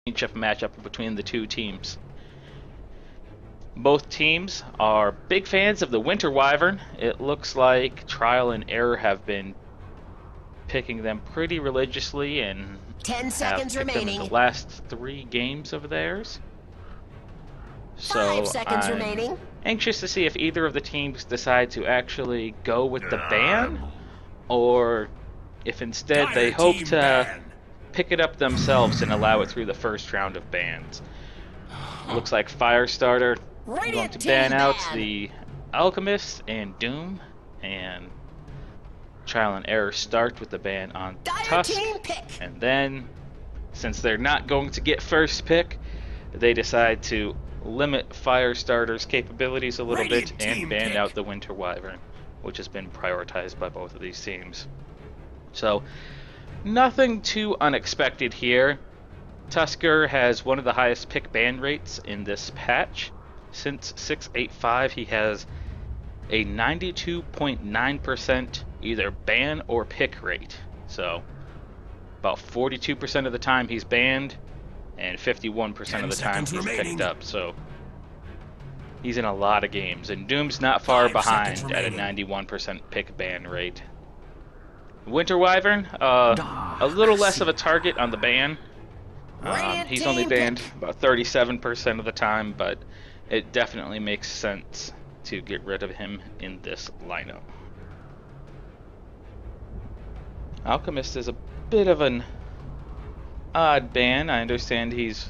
championship matchup between the two teams. Both teams are big fans of the Winter Wyvern. It looks like Trial and Error have been picking them pretty religiously and 10 have seconds picked them in remaining. the last 3 games of theirs. 5 seconds I'm remaining. anxious to see if either of the teams decide to actually go with the ban, or if instead they hope to pick it up themselves and allow it through the first round of bans. Looks like Firestarter going to ban out the Alchemist and Doom, and Trial and Error start with the ban on Tusk, and then, since they're not going to get first pick, they decide to limit Firestarter's capabilities a little bit and ban out the Winter Wyvern, which has been prioritized by both of these teams. So, nothing too unexpected here. Tusker has one of the highest pick ban rates in this patch. Since 6.85, he has a 92.9% either ban or pick rate. So, about 42% of the time he's banned, and 51% of the time he's picked up. So, he's in a lot of games. And Doom's not far behind at a 91% pick ban rate. Winter Wyvern, a little less of a target on the ban. He's only banned about 37% of the time, but it definitely makes sense to get rid of him in this lineup. Alchemist is a bit of an odd ban. I understand he's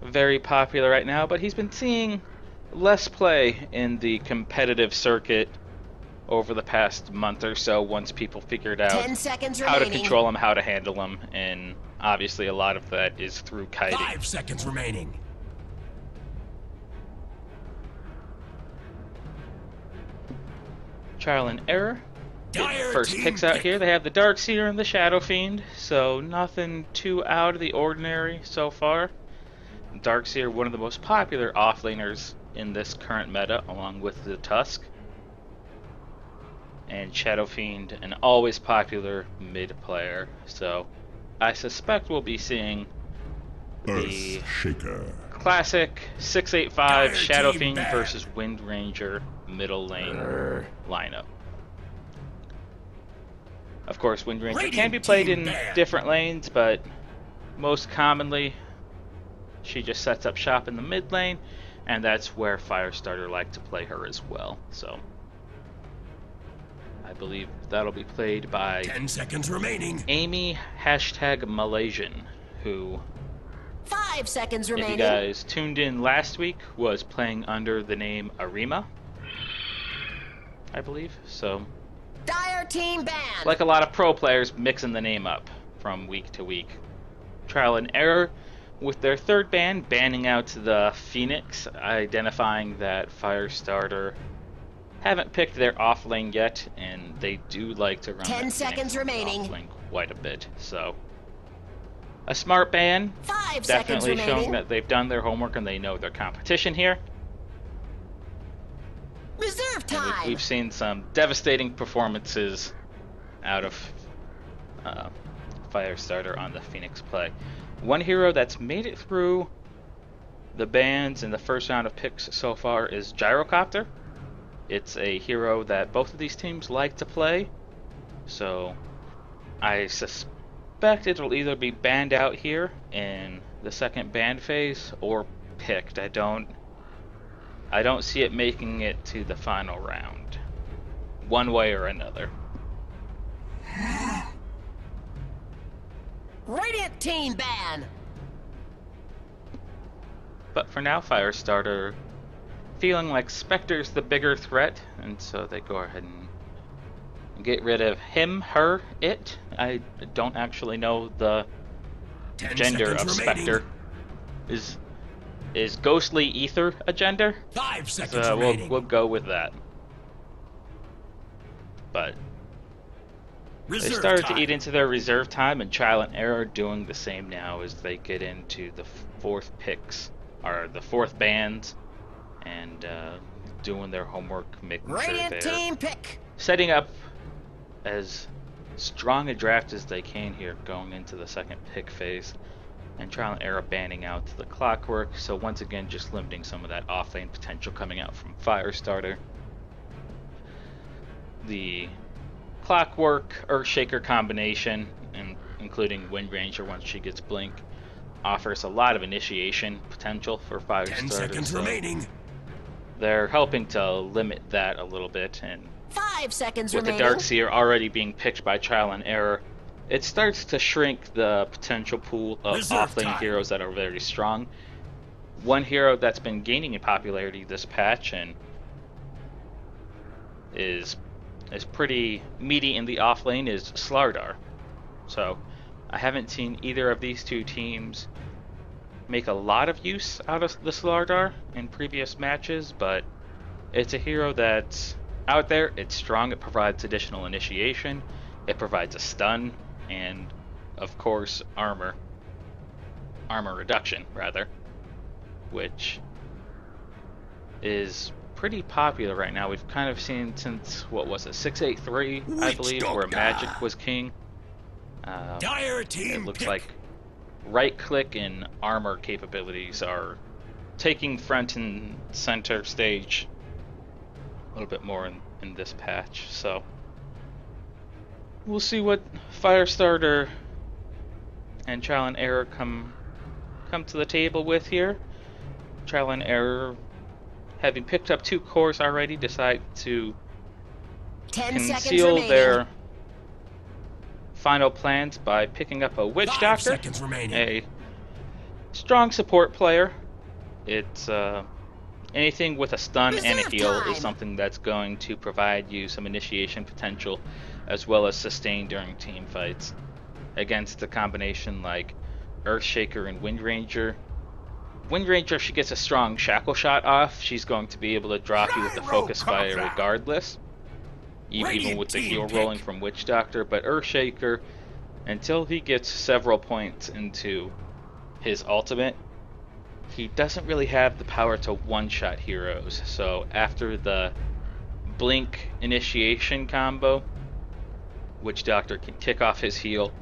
very popular right now, but he's been seeing less play in the competitive circuit over the past month or so, once people figured out how to control him, how to handle him, and obviously a lot of that is through kiting. 5 seconds remaining. Trial and Error. First picks out here. They have the Darkseer and the Shadow Fiend, so nothing too out of the ordinary so far. Darkseer, one of the most popular offlaners in this current meta, along with the Tusk. And Shadow Fiend, an always popular mid player. So I suspect we'll be seeing the classic 6.85 Shadow Fiend versus Wind Ranger middle lane lineup. Of course, Wind Ranger can be played in different lanes, but most commonly she just sets up shop in the mid lane, and that's where Firestarter like to play her as well. So I believe that'll be played by 10 seconds remaining. Amy #Malaysian, who 5 seconds remaining. If you guys tuned in last week, was playing under the name Arima, I believe. So, Dire team ban. Like a lot of pro players, mixing the name up from week to week. Trial and Error, with their third ban, banning out the Phoenix, identifying that Firestarter haven't picked their off lane yet, and they do like to run 10 seconds remaining. off lane quite a bit. So, a smart ban, 5 definitely seconds showing remaining. that they've done their homework and they know their competition here. Reserve time. We've seen some devastating performances out of Firestarter on the Phoenix play. One hero that's made it through the bans in the first round of picks so far is Gyrocopter. It's a hero that both of these teams like to play, so I suspect it'll either be banned out here in the second ban phase or picked. I don't see it making it to the final round, one way or another. Radiant team ban. But for now, Firestarter feeling like Spectre's the bigger threat, and so they go ahead and get rid of him, her, it. I don't actually know the gender of Spectre. Is Ghostly Ether a gender? 5 seconds So remaining. we'll go with that. But they started to eat into their reserve time, and Trial and Error doing the same now as they get into the fourth picks, or the fourth bans, and doing their homework, making sure they're setting up as strong a draft as they can here going into the second pick phase. and Trial and Error banning out the Clockwork, so once again just limiting some of that off-lane potential coming out from Firestarter. The Clockwork Earthshaker combination, and including Wind Ranger once she gets Blink, offers a lot of initiation potential for Firestarter. 10 seconds so remaining. they're helping to limit that a little bit, and 5 seconds with the remaining. Darkseer already being picked by Trial and Error, it starts to shrink the potential pool of Reserve off-lane time. heroes that are very strong. One hero that's been gaining in popularity this patch and is pretty meaty in the off-lane is Slardar. So I haven't seen either of these two teams make a lot of use out of the Slardar in previous matches, but it's a hero that's out there, it's strong, it provides additional initiation, it provides a stun, and of course armor reduction rather, which is pretty popular right now. We've kind of seen since, what was it, 683 I believe, where Magic was king. Dire team It looks pick. like right click and armor capabilities are taking front and center stage a little bit more in this patch, so we'll see what Firestarter and Trial and Error come to the table with here. Trial and Error, having picked up 2 cores already, decide to 10 seconds conceal remaining. their final plans by picking up a Witch 5 Doctor, seconds remaining. a strong support player. It's anything with a stun and a Reserve heal time. is something that's going to provide you some initiation potential as well as sustain during team fights. Against a combination like Earthshaker and Wind Ranger, if she gets a strong shackle shot off, she's going to be able to drop you with the focus fire regardless, even with the heal rolling from Witch Doctor. But Earthshaker, until he gets several points into his ultimate, he doesn't really have the power to one-shot heroes. So after the Blink initiation combo, Witch Doctor can kick off his heal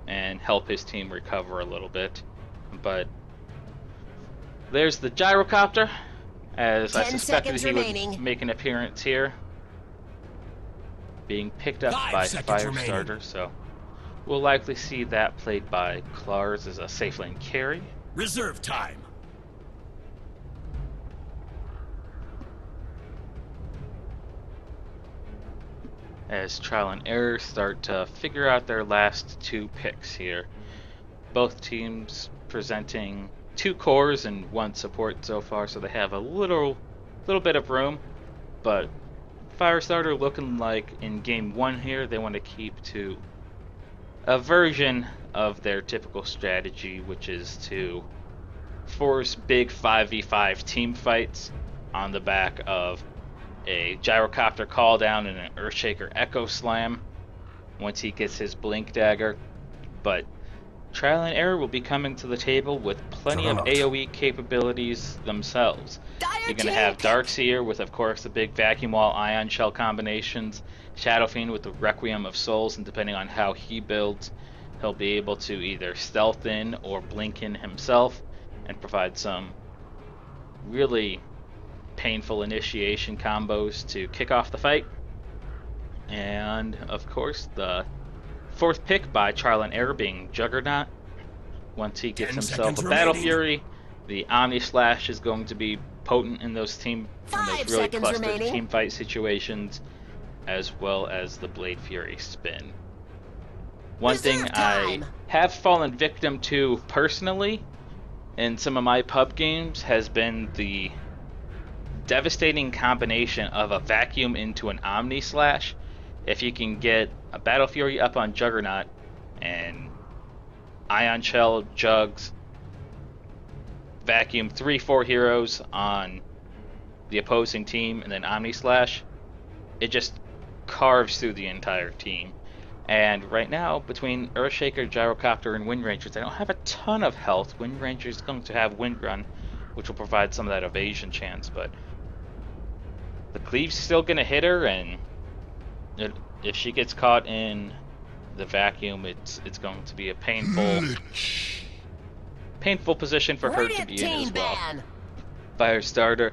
and help his team recover a little bit. But there's the Gyrocopter, as I 10 suspected seconds he remaining. would make an appearance here, being picked up 5 by seconds Firestarter, remaining. so we'll likely see that played by Klars as a safe lane carry. Reserve time. As Trial and Error start to figure out their last 2 picks here. Both teams presenting 2 cores and 1 support so far, so they have a little bit of room. But Firestarter looking like in game 1 here, they want to keep to a version of their typical strategy, which is to force big 5v5 team fights on the back of a Gyrocopter call down and an Earthshaker Echo Slam once he gets his Blink Dagger. But Trial and Error will be coming to the table with plenty of AoE capabilities themselves. Dire You're going to team have pick. Darkseer with, of course, the big Vacuum Wall Ion Shell combinations, Shadow Fiend with the Requiem of Souls, and depending on how he builds, he'll be able to either stealth in or blink in himself and provide some really painful initiation combos to kick off the fight. And of course, the 4th pick by Trial and Error being Juggernaut. Once he gets 10 himself seconds a Battle remaining. Fury, the Omni Slash is going to be potent in those 5 really seconds clustered remaining. team fight situations, as well as the Blade Fury spin. One thing Reserve I time. have fallen victim to personally in some of my pub games has been the devastating combination of a Vacuum into an Omni Slash. If you can get a Battle Fury up on Juggernaut and Ion Shell, Jugs, Vacuum 3-4 heroes on the opposing team, and then Omni Slash, it just carves through the entire team. And right now, between Earthshaker, Gyrocopter, and Wind Ranger, they don't have a ton of health. Wind Ranger is going to have Wind Run, which will provide some of that evasion chance, but the Cleave's still going to hit her, and if she gets caught in the Vacuum, it's going to be a painful painful position for her to Radiant be in team as well. ban. Firestarter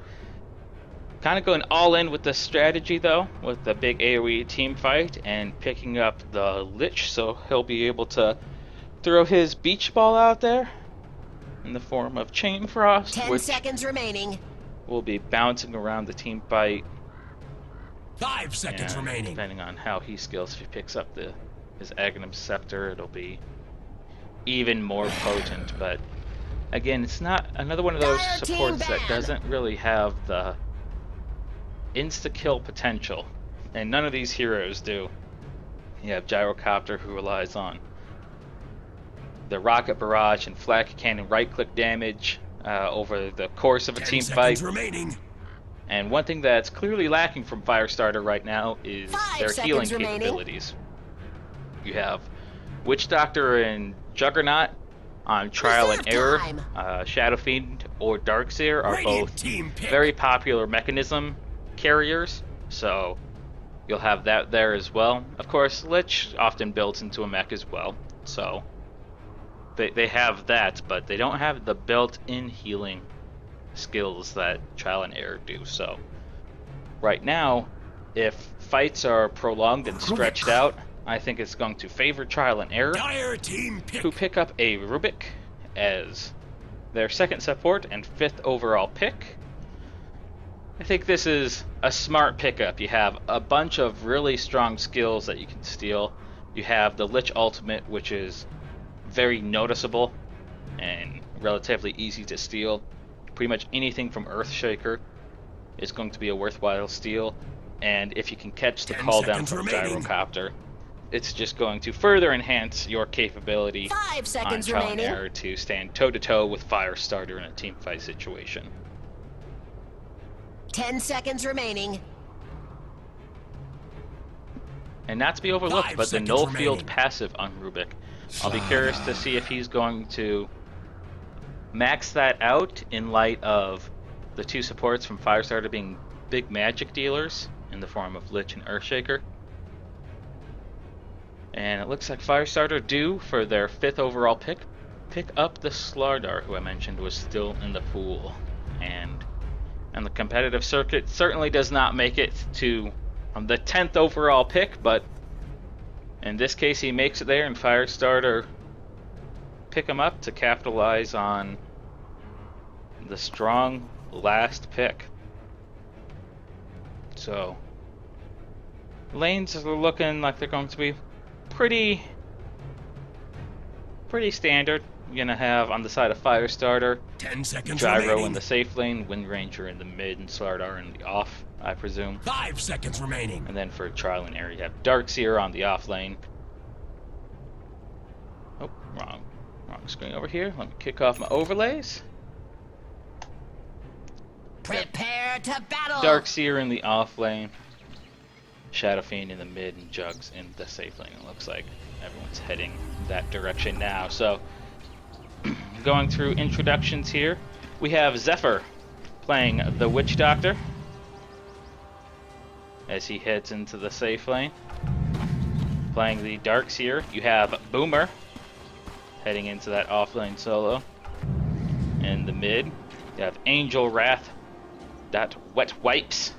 kind of going all in with the strategy though, with the big AoE team fight and picking up the Lich, so he'll be able to throw his beach ball out there in the form of Chain Frost, 10 which seconds remaining. will be bouncing around the team fight. 5 seconds And remaining. depending on how he skills, if he picks up his Aghanim Scepter, it'll be even more potent. But again, it's not another one of those Dire team supports that ban. doesn't really have the insta-kill potential, and none of these heroes do. You have Gyrocopter, who relies on the rocket barrage and flak cannon right-click damage over the course of a 10 team seconds fight. remaining. And one thing that's clearly lacking from Firestarter right now is 5 their healing seconds remaining. capabilities. You have Witch Doctor and Juggernaut on Trial and Reserve Error. time. Shadow Fiend or Darkseer are Radiant both team pick. very popular mechanism carriers, so you'll have that there as well. Of course, Lich often builds into a mech as well, so they have that, but they don't have the built-in healing skills that Trial and Error do. So right now, if fights are prolonged and stretched out, I think it's going to favor Trial and Error, Dire team pick. who pick up a Rubik as their second support and 5th overall pick. I think this is a smart pickup. You have a bunch of really strong skills that you can steal. You have the Lich Ultimate, which is very noticeable and relatively easy to steal. Pretty much anything from Earthshaker is going to be a worthwhile steal. And if you can catch the 10 call down seconds from remaining. Gyrocopter, it's just going to further enhance your capability 5 on seconds Trial and remaining. Error to stand toe-to-toe with Firestarter in a teamfight situation. 10 seconds remaining. And not to be overlooked, 5 but the seconds null remaining. field passive on Rubik. I'll be curious to see if he's going to max that out in light of the two supports from Firestarter being big magic dealers in the form of Lich and Earthshaker. And it looks like Firestarter do, for their 5th overall pick up the Slardar, who I mentioned was still in the pool. And on the competitive circuit, certainly does not make it to the 10th overall pick, but in this case he makes it there, and Firestarter pick him up to capitalize on the strong last pick. So lanes are looking like they're going to be pretty standard. You're gonna have on the side of Firestarter 10 seconds Gyro remaining. in the safe lane, Wind Ranger in the mid, and Slardar in the off, I presume. 5 seconds remaining. And then for Trial and Error, you have Darkseer on the off lane. Oh, wrong screen over here. Let me kick off my overlays. Prepare to battle. Darkseer in the off lane, Shadow Fiend in the mid, and Jugs in the safe lane. It looks like everyone's heading that direction now. So, going through introductions here, we have Zephyr playing the Witch Doctor as he heads into the safe lane. Playing the Darkseer, you have Boomer heading into that offlane solo. In the mid, you have Angel Wrath, that Wet Wipes.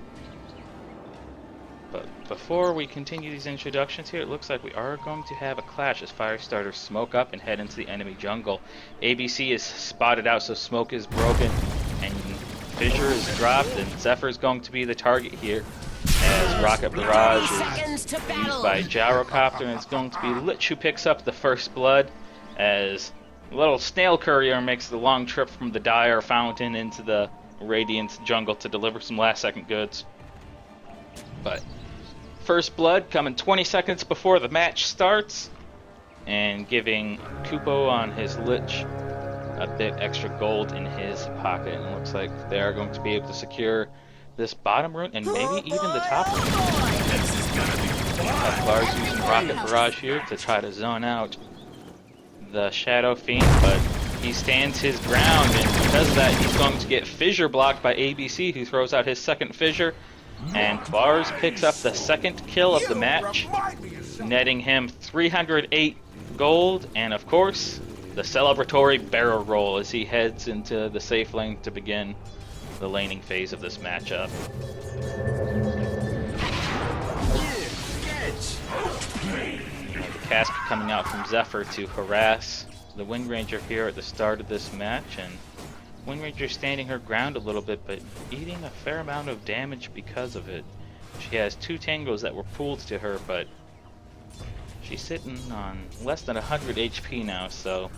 But before we continue these introductions here, it looks like we are going to have a clash as Firestarter smoke up and head into the enemy jungle. ABC is spotted out, so smoke is broken, and Fissure is dropped, and Zephyr is going to be the target here, as Rocket Barrage is to used battle. by Gyrocopter, and it's going to be Lich who picks up the first blood, as little Snail Courier makes the long trip from the Dire Fountain into the Radiant jungle to deliver some last-second goods. But first blood coming 20 seconds before the match starts, and giving Kupo on his Lich a bit extra gold in his pocket. And it looks like they are going to be able to secure this bottom rune and maybe even the top rune. This is gonna be fun. Lars using Rocket Barrage here to try to zone out the Shadow Fiend, but he stands his ground, and because of that, he's going to get Fissure blocked by ABC, who throws out his second Fissure, and Bars picks up the second kill of the match, netting him 308 gold, and of course, the celebratory barrel roll as he heads into the safe lane to begin the laning phase of this matchup. The cask coming out from Zephyr to harass the Wind Ranger here at the start of this match, and Wind Ranger standing her ground a little bit, but eating a fair amount of damage because of it. She has 2 tangos that were pooled to her, but she's sitting on less than 100 HP now, so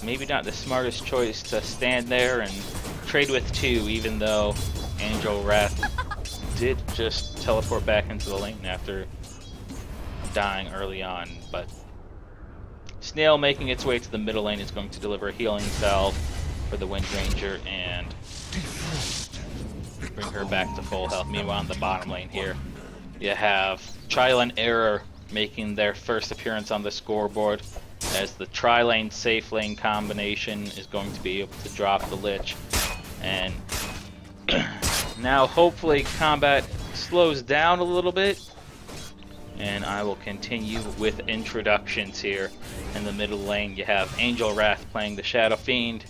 maybe not the smartest choice to stand there and trade with 2, even though Angel Wrath did just teleport back into the lane after dying early on. But Snail making its way to the middle lane is going to deliver a healing salve for the Wind Ranger and bring her back to full health. Meanwhile, in the bottom lane here, you have Trial and Error making their first appearance on the scoreboard, as the tri-lane safe lane combination is going to be able to drop the Lich. And now hopefully combat slows down a little bit, and I will continue with introductions here. In the middle lane you have Angel Wrath playing the Shadow Fiend,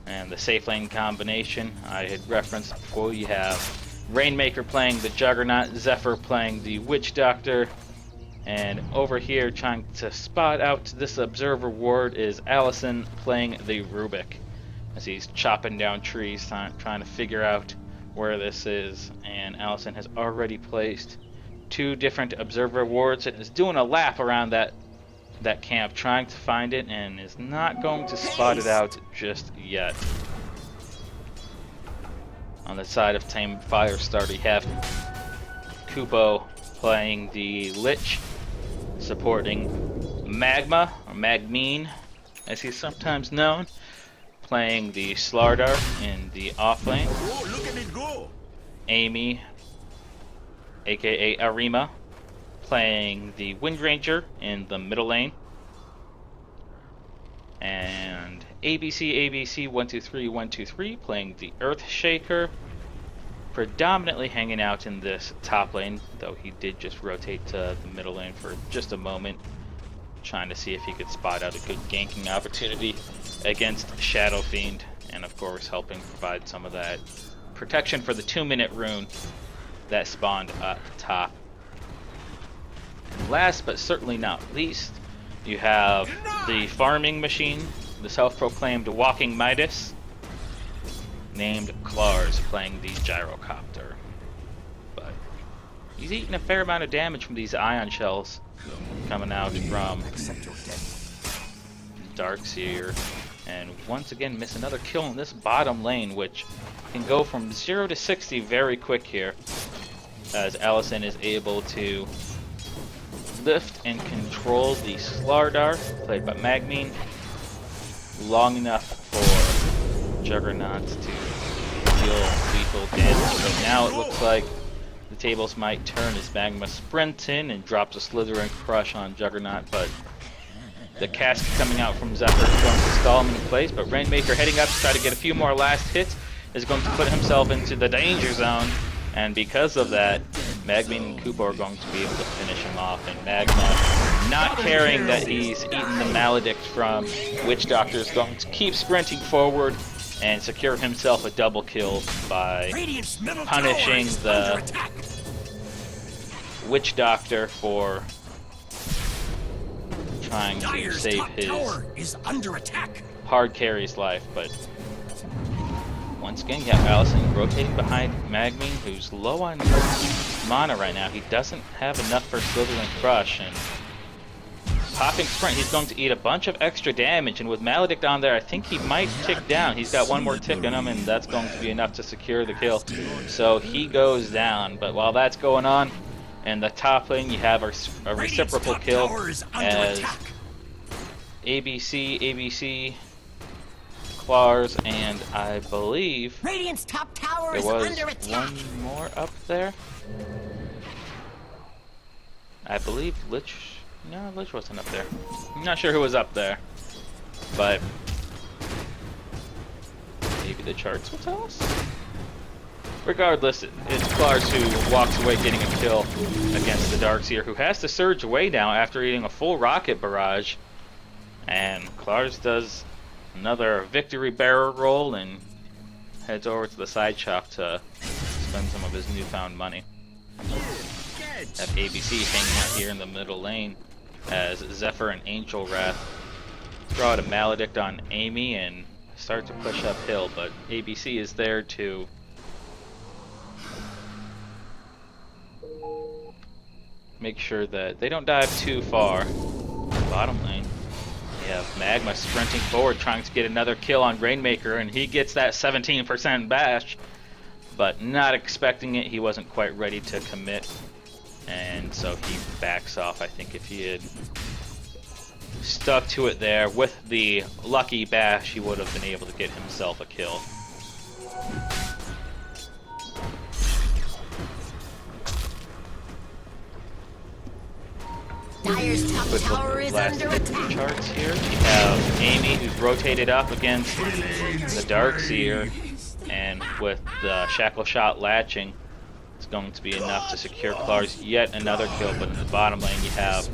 and the safe lane combination I had referenced before. You have Rainmaker playing the Juggernaut, Zephyr playing the Witch Doctor, and over here trying to spot out this observer ward is Allison playing the Rubik, as he's chopping down trees trying to figure out where this is. And Allison has already placed 2 different observer wards and is doing a lap around that camp trying to find it, and is not going to spot it out just yet. On the side of Tame Firestarter, you have Kupo playing the Lich, supporting Magma, or Magmine as he's sometimes known, playing the Slardar in the off lane. Oh, look at it go! Amy, aka Arima, playing the Wind Ranger in the middle lane. And ABC 123 playing the Earth Shaker, predominantly hanging out in this top lane, though he did just rotate to the middle lane for just a moment, trying to see if he could spot out a good ganking opportunity against Shadow Fiend, and of course helping provide some of that protection for the 2-minute rune that spawned up top. And last but certainly not least, you have the farming machine, the self-proclaimed Walking Midas, named Klars, playing the Gyrocopter. But he's eating a fair amount of damage from these ion shells coming out from Darkseer, and once again miss another kill in this bottom lane, which can go from 0 to 60 very quick here, as Allison is able to lift and control the Slardar, played by Magmine, long enough for Juggernaut to deal lethal damage. But now it looks like the tables might turn as Magma sprints in and drops a Slither and Crush on Juggernaut, but the cask coming out from Zephyr is going to stall him in place, but Rainmaker heading up to try to get a few more last hits is going to put himself into the danger zone, and because of that, Magmine and Kupo are going to be able to finish him off, and Magma, not caring that he's eaten the Maledict from Witch Doctor, is going to keep sprinting forward and secure himself a double kill by punishing the Witch Doctor for trying to save his hard carry's life. But once again, you have Allison rotating behind Magmine, who's low on mana right now. He doesn't have enough for Slither and Crush, and popping Sprint, he's going to eat a bunch of extra damage, and with Maledict on there, I think he might tick down. He's got one more tick in him, and that's going to be enough to secure the kill. So he goes down, but while that's going on, in the top lane, you have a reciprocal kill as ABC, Klars, and I believe Radiant's top tower there is was under attack. one more up there. I believe Lich. No, Lich wasn't up there. I'm not sure who was up there, but maybe the charts will tell us. Regardless, it's Klars who walks away getting a kill against the Darkseer, who has to surge away now after eating a full rocket barrage, And Klars does another victory barrel roll and heads over to the side shop to spend some of his newfound money. Have ABC hanging out here in the middle lane as Zephyr and Angel Wrath throw out a Maledict on Amy and start to push uphill, but ABC is there to make sure that they don't dive too far. Bottom lane, you have Magma sprinting forward trying to get another kill on Rainmaker, and he gets that 17% bash, but not expecting it. He wasn't quite ready to commit, and so he backs off. I think if he had stuck to it there with the lucky bash, he would have been able to get himself a kill. Dire's top Quick look tower at is last under attack. charts here. You have Amy, who's rotated up against the Darkseer, and with the Shackle Shot latching, it's going to be enough to secure Klars yet another kill. But in the bottom lane, you have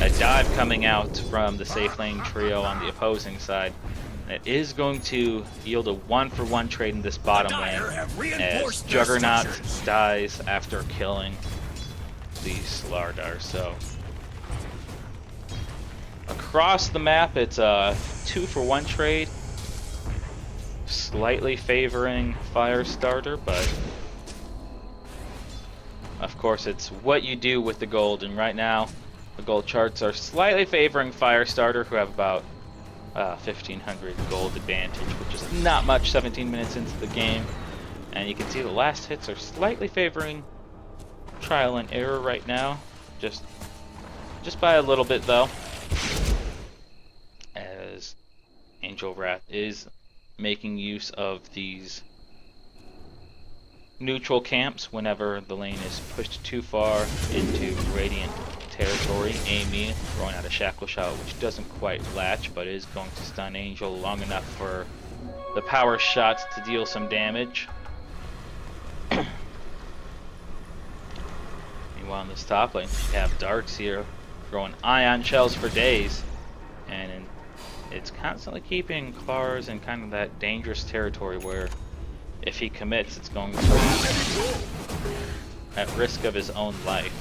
a dive coming out from the safe lane trio on the opposing side. It is going to yield a 1-for-1 trade in this bottom lane, as Juggernaut dies after killing the Slardar. So across the map, it's a 2-for-1 trade, slightly favoring Firestarter, but of course it's what you do with the gold, and right now the gold charts are slightly favoring Firestarter, who have about 1,500 gold advantage, which is not much 17 minutes into the game. And you can see the last hits are slightly favoring Trial and Error right now, just by a little bit though, as Angel Wrath is making use of these neutral camps whenever the lane is pushed too far into Radiant territory. Amy throwing out a Shackle Shot, which doesn't quite latch, but is going to stun Angel long enough for the power shots to deal some damage. Meanwhile, in this top lane, you have Darkseer throwing Ion Shells for days, and it's constantly keeping Klars in kind of that dangerous territory where if he commits, it's going to be at risk of his own life.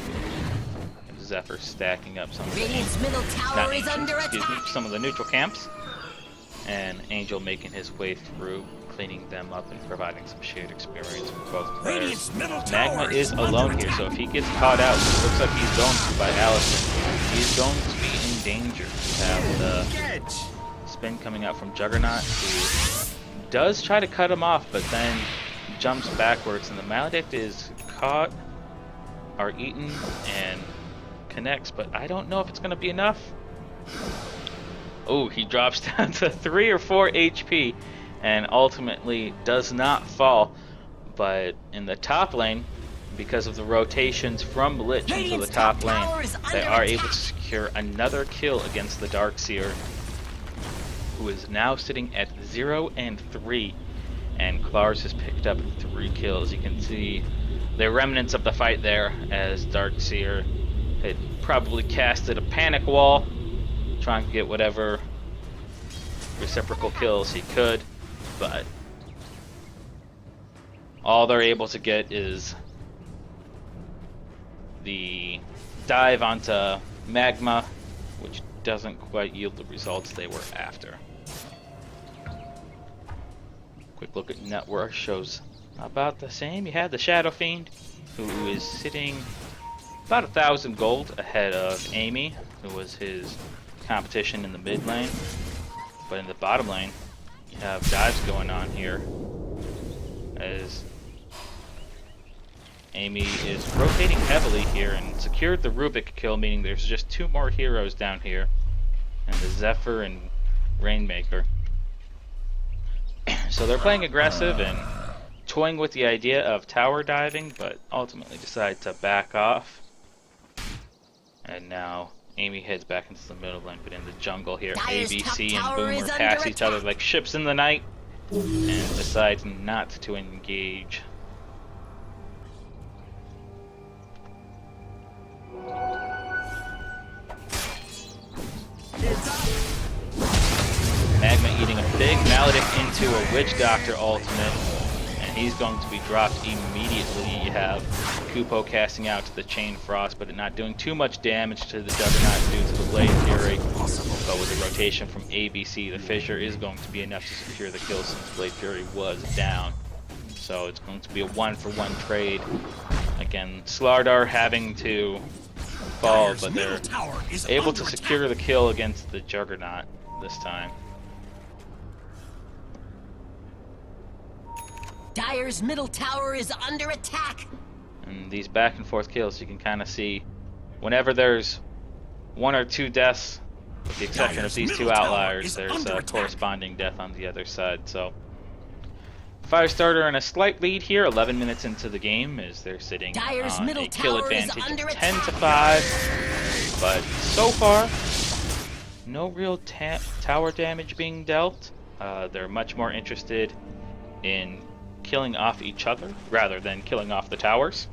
Zephyr stacking up some of Radiant's middle tower is under attack. some of the neutral camps, and Angel making his way through, cleaning them up and providing some shared experience for both players. Magma is alone here, so if he gets caught out, it looks like he's going to by Allison, he's going to be in danger. You have the spin coming out from Juggernaut, who does try to cut him off, but then jumps backwards, and the Maledict is caught, or eaten, and connects, but I don't know if it's going to be enough. Oh, he drops down to 3 or 4 HP and ultimately does not fall. But in the top lane, because of the rotations from Lich into the top lane, they are able to secure another kill against the Darkseer, who is now sitting at 0 and 3, and Klars has picked up 3 kills. You can see the remnants of the fight there, as Darkseer had probably casted a panic wall, trying to get whatever reciprocal kills he could, but all they're able to get is the dive onto Magma, which doesn't quite yield the results they were after. Quick look at net worth shows about the same. You had the Shadow Fiend, who is sitting about 1,000 gold ahead of Amy, who was his competition in the mid lane. But in the bottom lane, you have dives going on here, as Amy is rotating heavily here and secured the Rubik kill, meaning there's just 2 more heroes down here, and the Zephyr and Rainmaker. So they're playing aggressive and toying with the idea of tower diving, but ultimately decide to back off. And now Amy heads back into the middle lane, but in the jungle here, ABC and Boomer pass each other like ships in the night and decide not to engage. Witch Doctor ultimate, and he's going to be dropped immediately. You have Kupo casting out to the Chain Frost, but not doing too much damage to the Juggernaut due to the Blade Fury. But with the rotation from ABC, the Fissure is going to be enough to secure the kill since Blade Fury was down. So it's going to be a 1-for-1 trade. Again, Slardar having to fall, but they're able to secure the kill against the Juggernaut this time. Dire's middle tower is under attack. And these back and forth kills, you can kind of see whenever there's 1 or 2 deaths, with the exception of these 2 outliers, there's a corresponding death on the other side. So Firestarter in a slight lead here, 11 minutes into the game, as they're sitting on a kill advantage of 10-5. But so far, no real tower damage being dealt. They're much more interested in killing off each other rather than killing off the towers.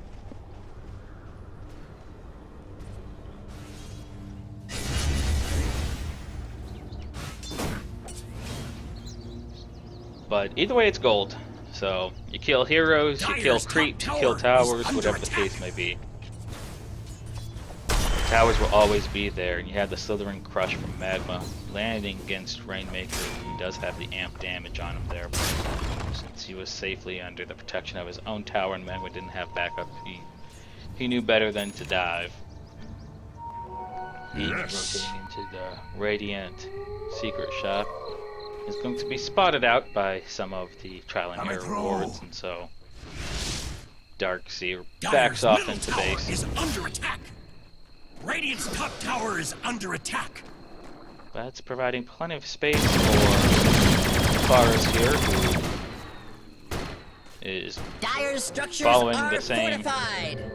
But either way, it's gold. So you kill heroes, you kill creeps, you kill towers, whatever the case may be. The towers will always be there, and you have the Slithering Crush from Magma landing against Rainmaker. He does have the amp damage on him there, but since he was safely under the protection of his own tower and Magma didn't have backup, he knew better than to dive. He's rotating into the Radiant Secret Shop. Is going to be spotted out by some of the trial and error wards, and so Darkseer backs off into base. Is under attack. Radiant's top tower is under attack. That's providing plenty of space for Varus here, who is Dire's structures following are the same fortified.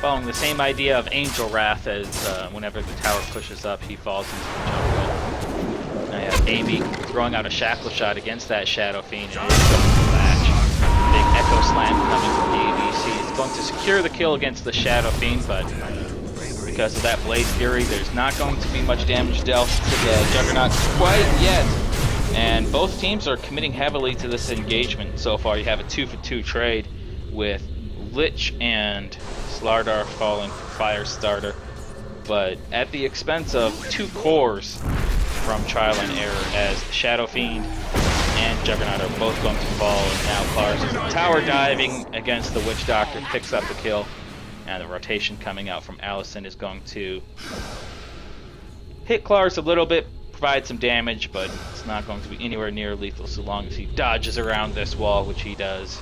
Following the same idea of Angel Wrath, as whenever the tower pushes up, he falls into the jungle. I have Amy throwing out a Shackle Shot against that Shadow Fiend, and it's going to match. Big Echo Slam coming from ABC. It's going to secure the kill against the Shadow Fiend, but because of that Blade Fury, there's not going to be much damage dealt to the Juggernaut quite yet. And both teams are committing heavily to this engagement so far. You have a 2-for-2 trade with Lich and Slardar falling for Firestarter, but at the expense of 2 cores from Trial and Error, as Shadow Fiend and Juggernaut are both going to fall, and now Klars is tower diving against the Witch Doctor, picks up the kill, and the rotation coming out from Allison is going to hit Klars a little bit, provide some damage, but it's not going to be anywhere near lethal so long as he dodges around this wall, which he does.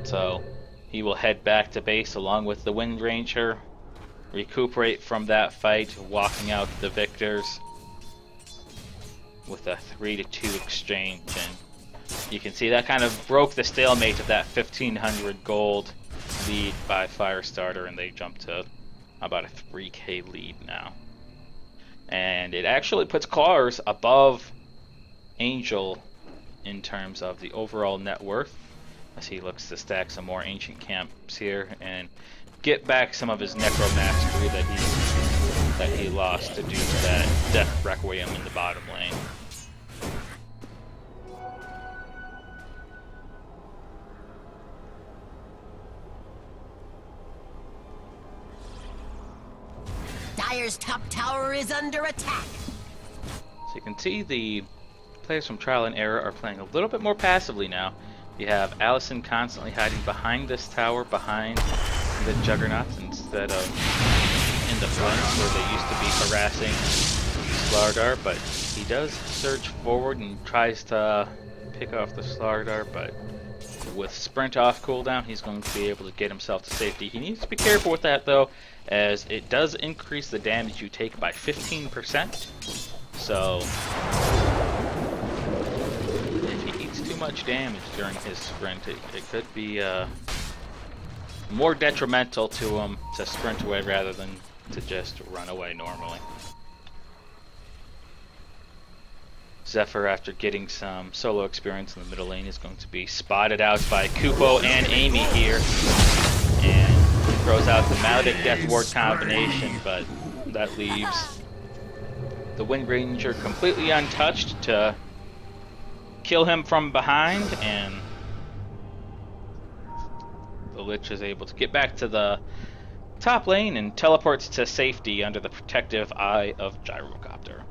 So he will head back to base along with the Wind Ranger, recuperate from that fight, walking out the victors with a 3-2 exchange. And you can see that kind of broke the stalemate of that 1,500 gold lead by Firestarter, and they jump to about a 3k lead now. And it actually puts Klars above Angel in terms of the overall net worth, as he looks to stack some more ancient camps here and get back some of his necromastery that he lost to do that Death Requiem in the bottom lane. Dire's top tower is under attack. So you can see the players from Trial and Error are playing a little bit more passively now. You have Allison constantly hiding behind this tower, behind the Juggernauts, instead of in the front where they used to be harassing Slardar, but he does surge forward and tries to pick off the Slardar, but with sprint off cooldown, he's going to be able to get himself to safety. He needs to be careful with that though, as it does increase the damage you take by 15%. So much damage during his sprint, it could be more detrimental to him to sprint away rather than to just run away normally. Zephyr, after getting some solo experience in the middle lane, is going to be spotted out by Kupo and Amy here, and throws out the Maledict Death Ward combination, but that leaves the Wind Ranger completely untouched to kill him from behind, and the Lich is able to get back to the top lane and teleports to safety under the protective eye of Gyrocopter.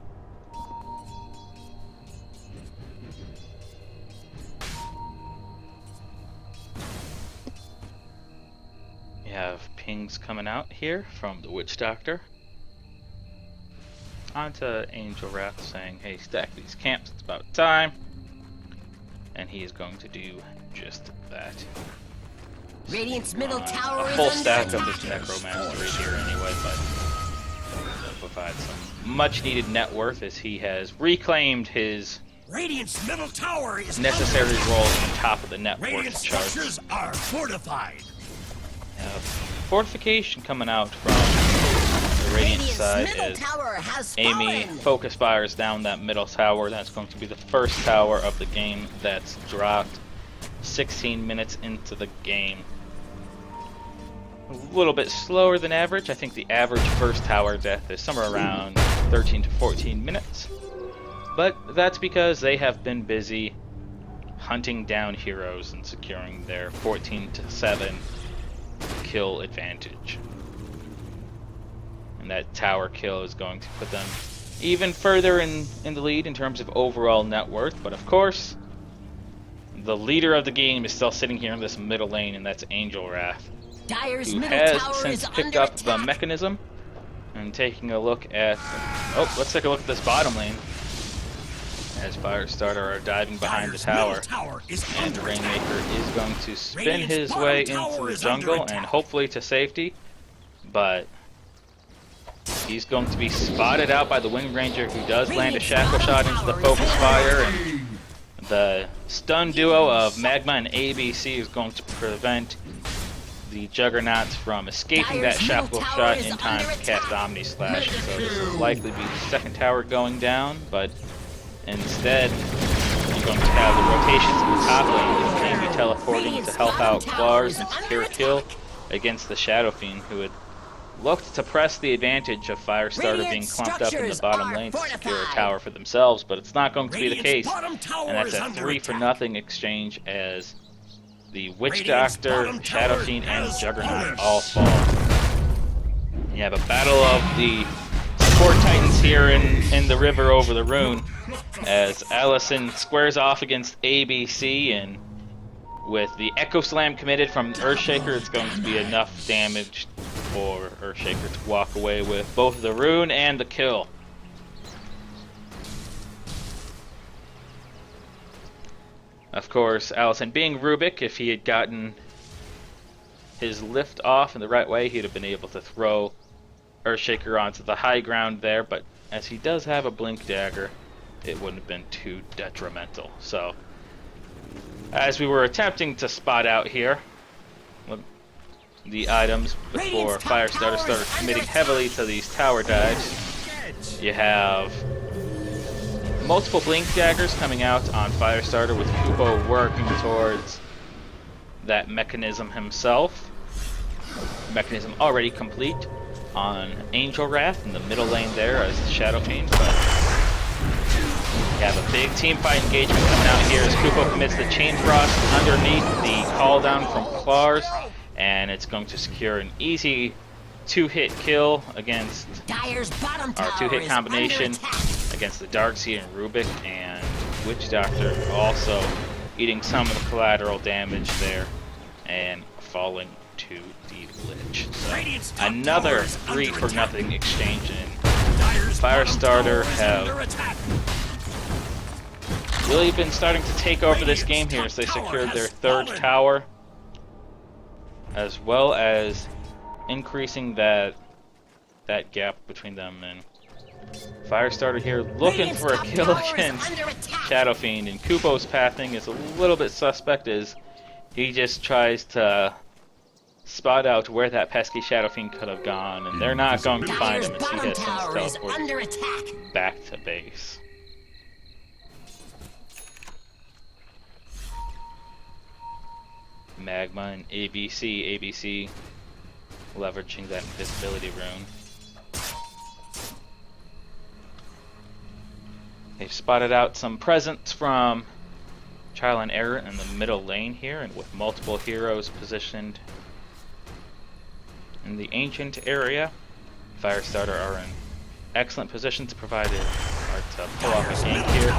We have pings coming out here from the Witch Doctor onto Angel Wrath saying, hey, stack these camps, it's about time. And he is going to do just that. Radiant's middle tower A full is stack under of his attack. Necromancer right here anyway, but that'll provide some much needed net worth as he has reclaimed his Radiant's middle tower is necessary under role attack. on top of the net Radiant worth chart. structures are fortified. Fortification coming out from the Radiant Radiant's side middle as tower has Amy fallen. focus fires down that middle tower. That's going to be the first tower of the game that's dropped 16 minutes into the game. A little bit slower than average. I think the average first tower death is somewhere around 13 to 14 minutes. But that's because they have been busy hunting down heroes and securing their 14 to 7 kill advantage. And that tower kill is going to put them even further in the lead in terms of overall net worth. But of course, the leader of the game is still sitting here in this middle lane, and that's Angel Wrath, Dyer's who middle has tower since is picked under up the attack. mechanism. And taking a look at... Oh, let's take a look at this bottom lane. As Firestarter are diving behind the Dyer's tower. middle tower is And under Rainmaker attack. is going to spin Radiant's his bottom way tower into the is under jungle and attack. hopefully to safety. But he's going to be spotted out by the Wind Ranger, who does land a shackle shot into the focus fire, and the stun duo of Magma and ABC is going to prevent the Juggernauts from escaping that Dyer's middle shackle tower shot is in time under to cast attack. Omni Slash. So this will likely be the second tower going down, but instead you're going to have the rotations in the top lane, with Amy teleporting to help out Klars and secure a kill against the Shadow Fiend, who had looked to press the advantage of Firestarter being Radiant clumped up in the structures bottom are lane to secure a fortified. tower for themselves, but it's not going to be the Radiant's case. bottom tower And that's is a under 3-for-0 exchange as the Witch Radiant's Doctor, bottom Shadow tower Fiend, and has Juggernaut fallen. all fall. You have a battle of the support titans here in the river over the rune, as Allison squares off against ABC, and with the Echo Slam committed from Earthshaker, it's going to be enough damage for Earthshaker to walk away with both the rune and the kill. Of course, Allison being Rubik, if he had gotten his lift off in the right way, he'd have been able to throw Earthshaker onto the high ground there, but as he does have a Blink Dagger, it wouldn't have been too detrimental. So, as we were attempting to spot out here the items before Radiant's top Firestarter tower started is committing under heavily attack. to these tower dives, you have multiple Blink Daggers coming out on Firestarter, with Kupo working towards that mechanism himself. Mechanism already complete on Angel Wrath in the middle lane there as the Shadow Fiend, but you have a big team fight engagement coming out here as Kupo commits the Chain Frost underneath the call down from Klars, and it's going to secure an easy 2-hit kill against Dyer's bottom our tower 2-hit is combination under attack. against the Darkseid and Rubik, and Witch Doctor also eating some of the collateral damage there and falling to the Lich. So Radiant's top another tower is under 3-for-0 exchange, and Dyer's bottom Firestarter tower is have under attack. really been starting to take over this game here as they secured their third tower, as well as increasing that gap between them. And Firestarter here looking Radiant's for a top kill tower is against under attack. Shadow Fiend, and Kupo's pathing is a little bit suspect as he just tries to spot out where that pesky Shadow Fiend could have gone, and they're not going to find Dyer's him as he bottom has since tower is teleported under attack. back to base. Magma and ABC leveraging that invisibility rune. They've spotted out some presence from Trial and Error in the middle lane here, and with multiple heroes positioned in the ancient area, Firestarter are in excellent position to provide it, or to pull off a gank here.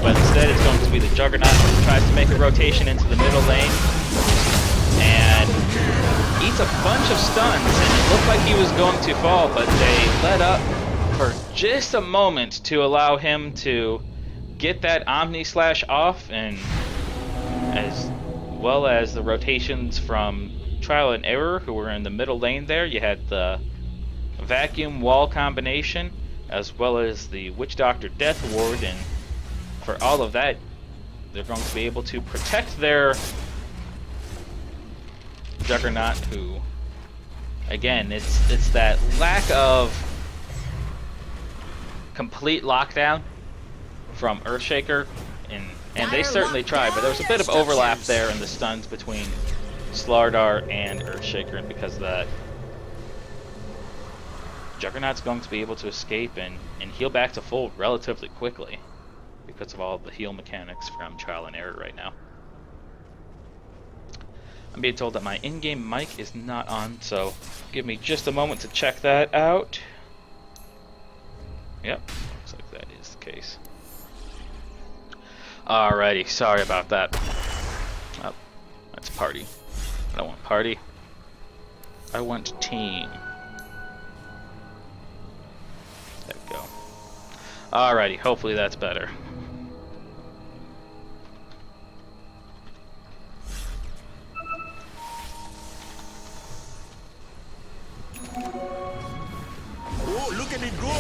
But instead, it's going to be the Juggernaut who tries to make a rotation into the middle lane and eats a bunch of stuns. And it looked like he was going to fall, but they let up for just a moment to allow him to get that Omni Slash off, and as well as the rotations from Trial and Error, who were in the middle lane there. You had the Vacuum Wall combination, as well as the Witch Doctor Death Ward, and for all of that, they're going to be able to protect their Juggernaut, who, again, it's that lack of complete lockdown from Earthshaker, and they certainly tried, but there was a bit of overlap there in the stuns between Slardar and Earthshaker, and because of that, Juggernaut's going to be able to escape and heal back to full relatively quickly because of all the heal mechanics from Trial and Error right now. I'm being told that my in-game mic is not on, so give me just a moment to check that out. Yep, looks like that is the case. Alrighty, sorry about that. Oh, that's party. I don't want party. I want team. There we go. Alrighty, hopefully that's better. Oh, look at it go!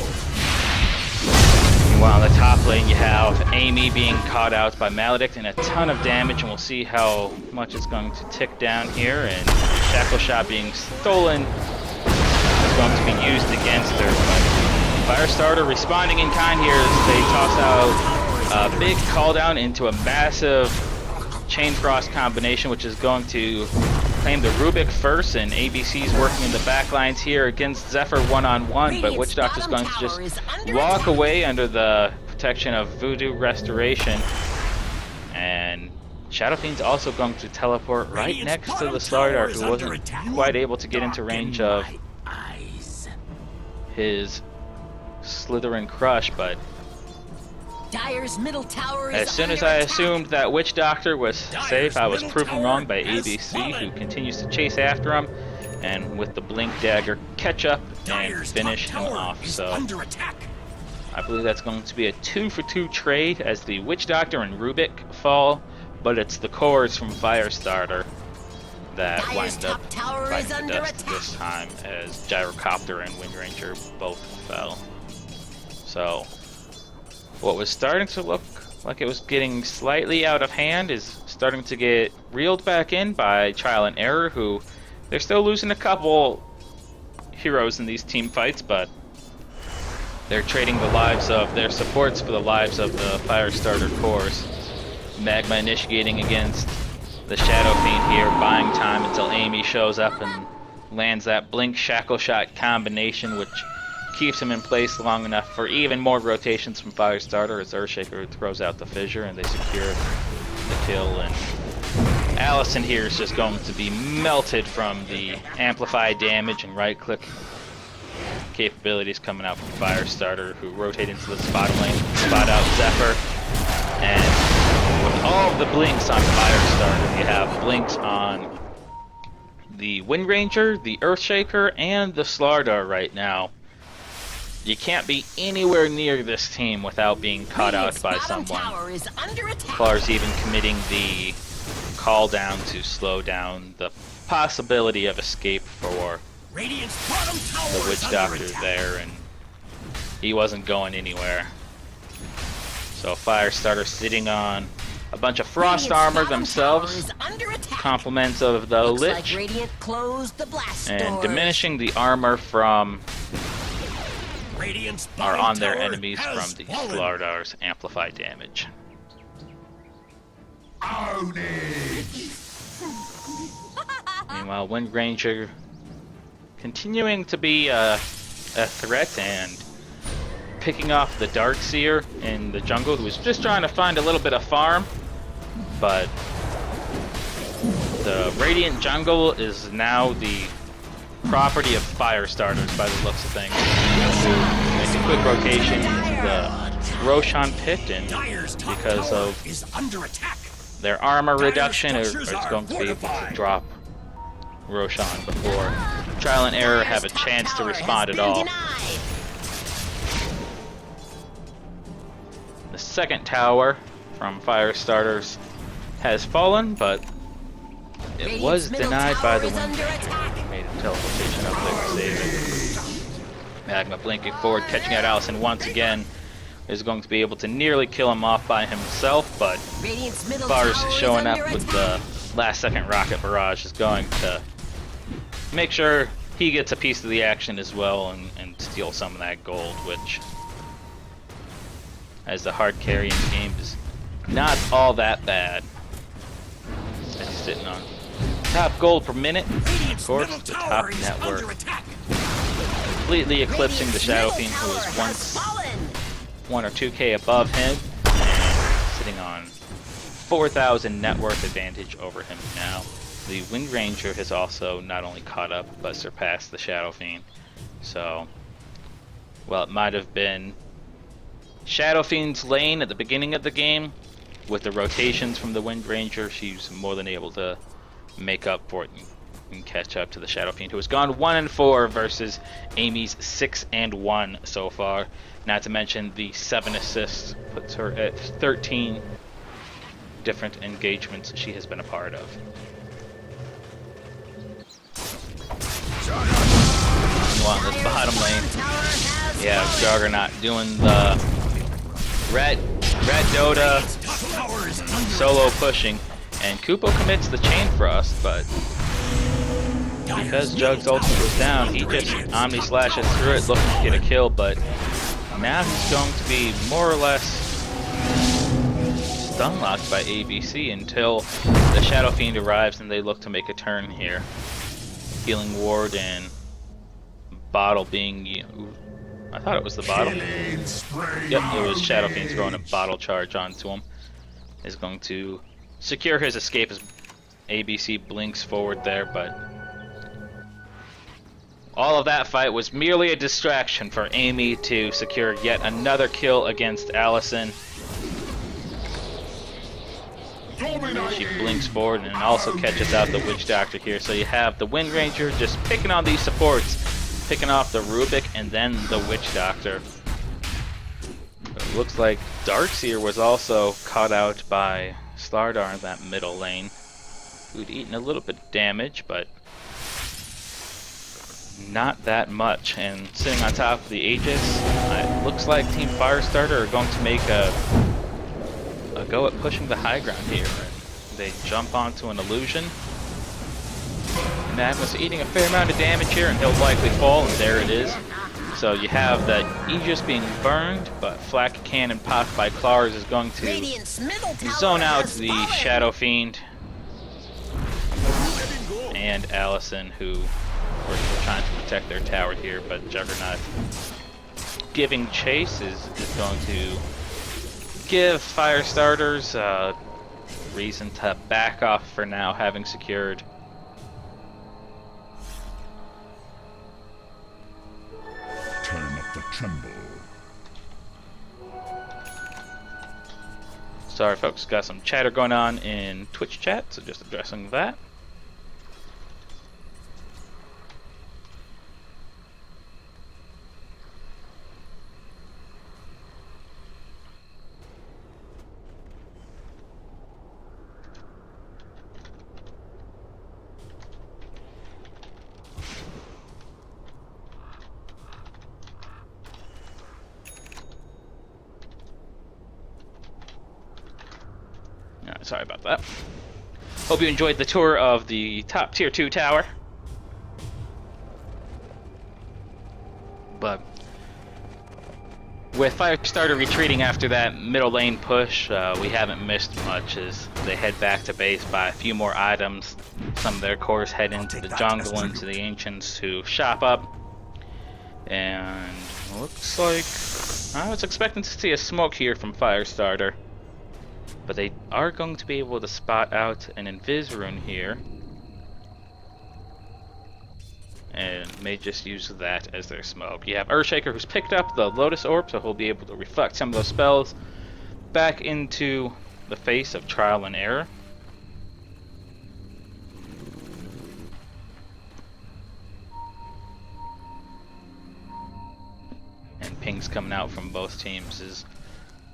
Meanwhile, in the top lane, you have Amy being caught out by Maledict and a ton of damage, and we'll see how much it's going to tick down here. And Shackle Shot being stolen is going to be used against her. But Firestarter responding in kind here as they toss out a big call down into a massive Chain Frost combination, which is going to claim the Rubik first, and ABC's working in the back lines here against Zephyr one-on-one, but Witch Doctor's going to just walk away under the protection of Voodoo Restoration, and Shadow Fiend's also going to teleport right next to the Slardar, who wasn't quite able to get into range of his Slithering Crush, but Dire's middle tower is as soon as I assumed that Witch Doctor was safe, I was proven wrong by ABC, who continues to chase after him, and with the Blink Dagger, catch up and finish him off. So I believe that's going to be a 2-for-2 trade as the Witch Doctor and Rubik fall, but it's the cores from Firestarter that wind up biting the dust this time, as Gyrocopter and Windranger both fell. So what was starting to look like it was getting slightly out of hand is starting to get reeled back in by Trial and Error, who they're still losing a couple heroes in these team fights, but they're trading the lives of their supports for the lives of the Firestarter cores. Magma initiating against the Shadow Fiend here, buying time until Amy shows up and lands that Blink Shackle Shot combination, which keeps him in place long enough for even more rotations from Firestarter as Earthshaker throws out the fissure and they secure the kill. And Allison here is just going to be melted from the amplified damage and right click capabilities coming out from Firestarter, who rotate into the spot lane, spot out Zephyr, and with all of the blinks on Firestarter, you have blinks on the Windranger, the Earthshaker, and the Slardar right now. You can't be anywhere near this team without being caught out by someone. Clar's even committing the call down to slow down the possibility of escape for the Witch Doctor there, and he wasn't going anywhere. So Firestarter sitting on a bunch of frost armor themselves, compliments of the Lich, and diminishing the armor from are on their enemies from the Slardar's amplified damage. Meanwhile, Windranger continuing to be a threat and picking off the Darkseer in the jungle, who was just trying to find a little bit of farm, but the Radiant jungle is now the property of fire starters by the looks of things. To make a quick rotation into the Roshan pit, and because of their armor reduction, is going to be able to drop Roshan before Trial and Error have a chance to respond at all. The second tower from fire starters has fallen, but it was denied by the wind. Made a teleportation up there to save it. Magma blinking forward, catching out Allison once again. Is going to be able to nearly kill him off by himself, but Bars showing up with the last second rocket barrage is going to make sure he gets a piece of the action as well, and steal some of that gold, which, as the hard carry in the game, is not all that bad. As he's sitting on top gold per minute, of course, the top net worth, completely eclipsing the Shadow Fiend, who was once 1 or 2k above him, and sitting on 4,000 net worth advantage over him now. The Wind Ranger has also not only caught up, but surpassed the Shadow Fiend. So, well, it might have been Shadow Fiend's lane at the beginning of the game. With the rotations from the Wind Ranger, she's more than able to make up for it and catch up to the Shadow Fiend, who has gone 1-4 versus Amy's 6-1 so far. Not to mention the 7 assists puts her at 13 different engagements she has been a part of. Meanwhile, in this bottom lane, yeah, Juggernaut doing the Red Dota solo pushing, and Kupo commits the chain thrust, but because Jug's ultimate was down, he just Omni slashes through it looking to get a kill, but now he's going to be more or less stun locked by ABC until the Shadow Fiend arrives and they look to make a turn here. Healing Ward and Bottle being... I thought it was the Bottle. Yep, it was Shadow Fiend's throwing a Bottle charge onto him. Is going to secure his escape as ABC blinks forward there, but all of that fight was merely a distraction for Amy to secure yet another kill against Allison. She blinks forward and also catches out the Witch Doctor here. So you have the Wind Ranger just picking on these supports, picking off the Rubik and then the Witch Doctor. It looks like Darkseer was also caught out by Slardar in that middle lane, who'd eaten a little bit of damage, but not that much. And sitting on top of the Aegis, it looks like Team Firestarter are going to make a go at pushing the high ground here. They jump onto an illusion. Magma's eating a fair amount of damage here, and he'll likely fall, and there it is. So you have the Aegis being burned, but Flak Cannon popped by Klars is going to zone out the Shadow Fiend and Allison, who were trying to protect their tower here, but Juggernaut giving chase is going to give Firestarters reason to back off for now, having secured turn up the tremble. Sorry folks, got some chatter going on in Twitch chat, so just addressing that. Sorry about that. Hope you enjoyed the tour of the top tier 2 tower. But with Firestarter retreating after that middle lane push, we haven't missed much as they head back to base, buy a few more items. Some of their cores head into the jungle, into the Ancients to shop up. And looks like I was expecting to see a smoke here from Firestarter, but they are going to be able to spot out an Invis rune here, and may just use that as their smoke. You have Earthshaker, who's picked up the Lotus Orb, so he'll be able to reflect some of those spells back into the face of Trial and Error. And pings coming out from both teams as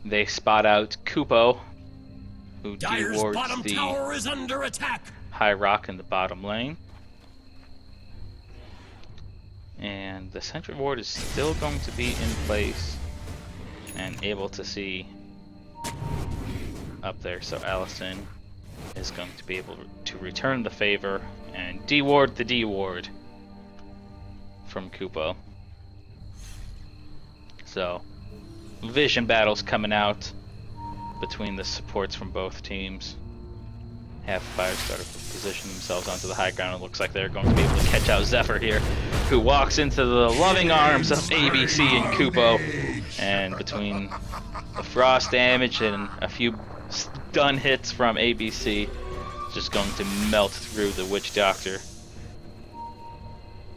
they spot out Kupo, who Dire's dewards bottom the tower is under attack. high rock in the bottom lane. And the sentry ward is still going to be in place and able to see up there, so Allison is going to be able to return the favor and deward the deward from Kupo. So, vision battles coming out between the supports from both teams. Have Firestarter position themselves onto the high ground. It looks like they're going to be able to catch out Zephyr here, who walks into the loving arms of ABC and Kupo. And between the frost damage and a few stun hits from ABC, just going to melt through the Witch Doctor,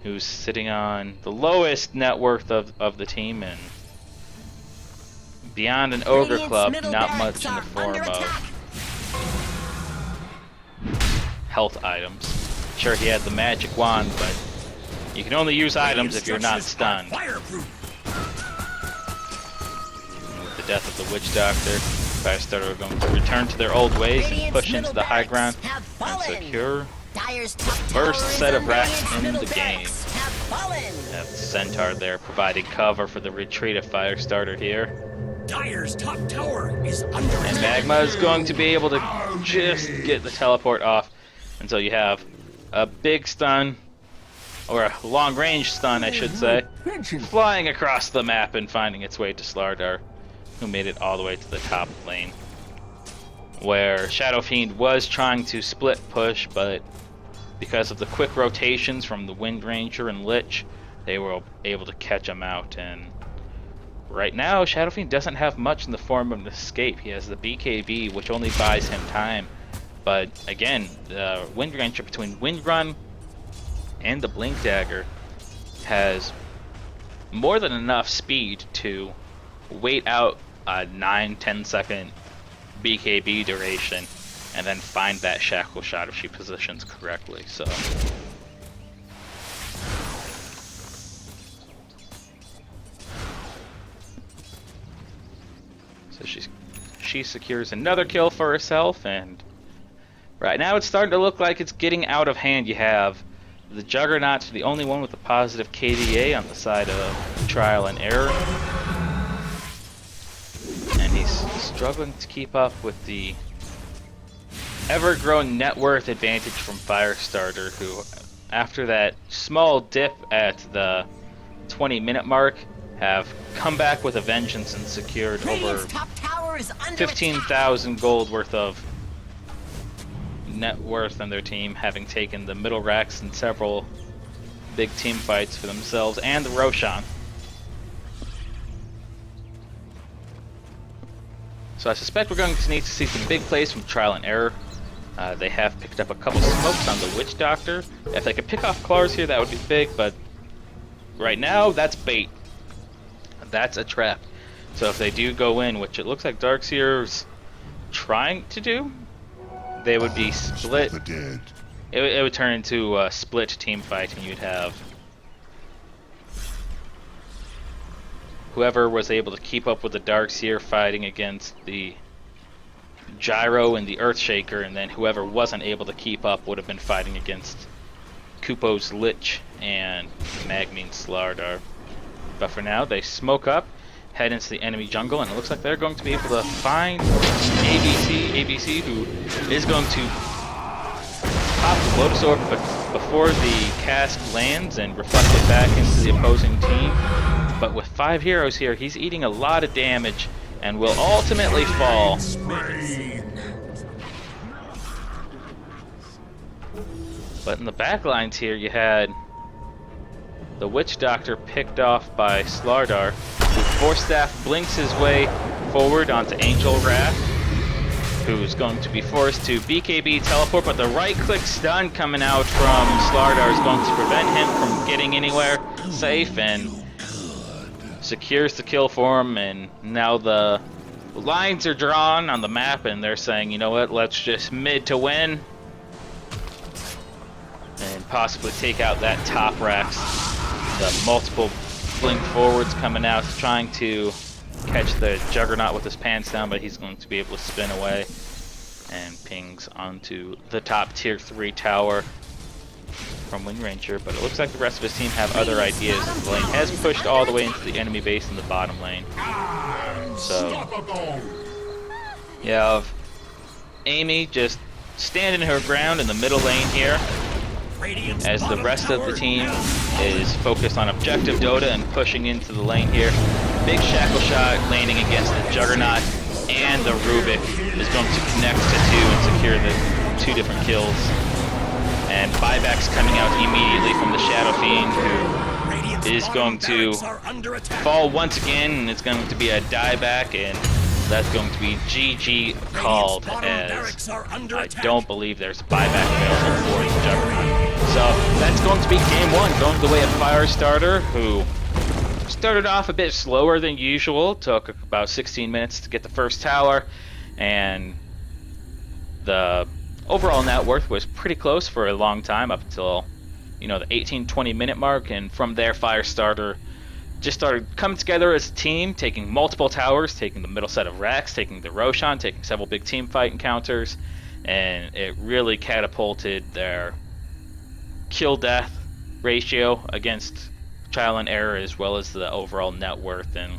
who's sitting on the lowest net worth of the team, and beyond an Ogre Club, not much in the form of health items. Sure, he had the magic wand, but you can only use items if you're not stunned. And with the death of the Witch Doctor, Firestarter are going to return to their old ways and push into the high ground and secure the first set of racks in the game. Have Centaur there providing cover for the retreat of Firestarter here. Dire's top tower is under And attack. Magma is going to be able to just get the teleport off until you have a big stun, or a long-range stun, I should say, flying across the map and finding its way to Slardar, who made it all the way to the top lane, where Shadow Fiend was trying to split push, but because of the quick rotations from the Wind Ranger and Lich, they were able to catch him out. And right now, Shadow Fiend doesn't have much in the form of an escape. He has the BKB, which only buys him time. But again, the Wind Ranger between Wind Run and the Blink Dagger has more than enough speed to wait out a 9-10 second BKB duration and then find that shackle shot if she positions correctly. So she secures another kill for herself, and right now it's starting to look like it's getting out of hand. You have the Juggernaut, the only one with a positive KDA on the side of Trial and Error, and he's struggling to keep up with the ever-growing net worth advantage from Firestarter, who after that small dip at the 20-minute mark have come back with a vengeance and secured over 15,000 gold worth of net worth on their team, having taken the middle racks in several big team fights for themselves and the Roshan. So I suspect we're going to need to see some big plays from Trial and Error. They have picked up a couple smokes on the Witch Doctor. If they could pick off Claws here, that would be big, but right now, that's bait. That's a trap. So if they do go in, which it looks like Darkseer's trying to do, they would be split. It would turn into a split team fight, and you'd have whoever was able to keep up with the Darkseer fighting against the Gyro and the Earthshaker, and then whoever wasn't able to keep up would have been fighting against Kupo's Lich and Magmine Slardar. But for now, they smoke up, head into the enemy jungle, and it looks like they're going to be able to find ABC, who is going to pop the Lotus Orb before the cast lands and reflect it back into the opposing team. But with 5 heroes here, he's eating a lot of damage and will ultimately fall. But in the back lines here, you had the Witch Doctor picked off by Slardar, who Force Staff blinks his way forward onto Angel Wrath, who's going to be forced to BKB teleport, but the right-click stun coming out from Slardar is going to prevent him from getting anywhere safe, and secures the kill for him. And now the lines are drawn on the map, and they're saying, you know what, let's just mid to win, and possibly take out that top Rax. The multiple blink forwards coming out, trying to catch the Juggernaut with his pants down, but he's going to be able to spin away and pings onto the top tier 3 tower from Wind Ranger. But it looks like the rest of his team have other ideas. The lane has pushed all the way into the enemy base in the bottom lane. So you have Amy just standing her ground in the middle lane here, as the rest of the team is focused on objective Dota and pushing into the lane here. Big Shackle Shot laning against the Juggernaut, and the Rubik is going to connect to 2 and secure the 2 different kills. And buybacks coming out immediately from the Shadow Fiend, who is going to fall once again, and it's going to be a dieback, and that's going to be GG called, as I don't believe there's a buyback available for the Juggernaut. So that's going to be game 1, going the way of Firestarter, who started off a bit slower than usual, took about 16 minutes to get the first tower, and the overall net worth was pretty close for a long time, up until, you know, the 18-20 minute mark, and from there Firestarter just started coming together as a team, taking multiple towers, taking the middle set of Rax, taking the Roshan, taking several big team fight encounters, and it really catapulted their kill-death ratio against Trial and Error, as well as the overall net worth, and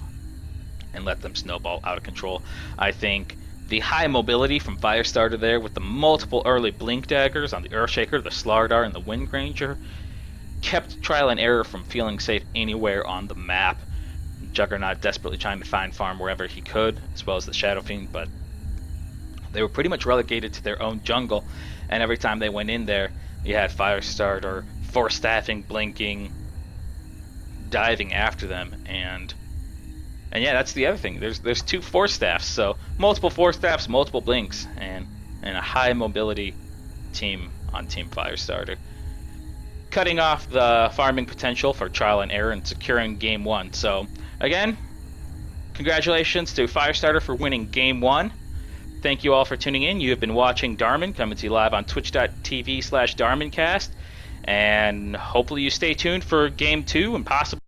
let them snowball out of control. I think the high mobility from Firestarter there, with the multiple early blink daggers on the Earthshaker, the Slardar, and the Wind Ranger, kept Trial and Error from feeling safe anywhere on the map. Juggernaut desperately trying to find farm wherever he could, as well as the Shadow Fiend, but they were pretty much relegated to their own jungle, and every time they went in there, you had Firestarter force staffing, blinking, diving after them, and yeah, that's the other thing. There's 2 force staffs, so multiple force staffs, multiple blinks, and a high mobility team on Team Firestarter, cutting off the farming potential for Trial and Error and securing game 1. So again, congratulations to Firestarter for winning game 1. Thank you all for tuning in. You have been watching Darmin, coming to you live on twitch.tv/DarminCast, and hopefully you stay tuned for game 2 and possibly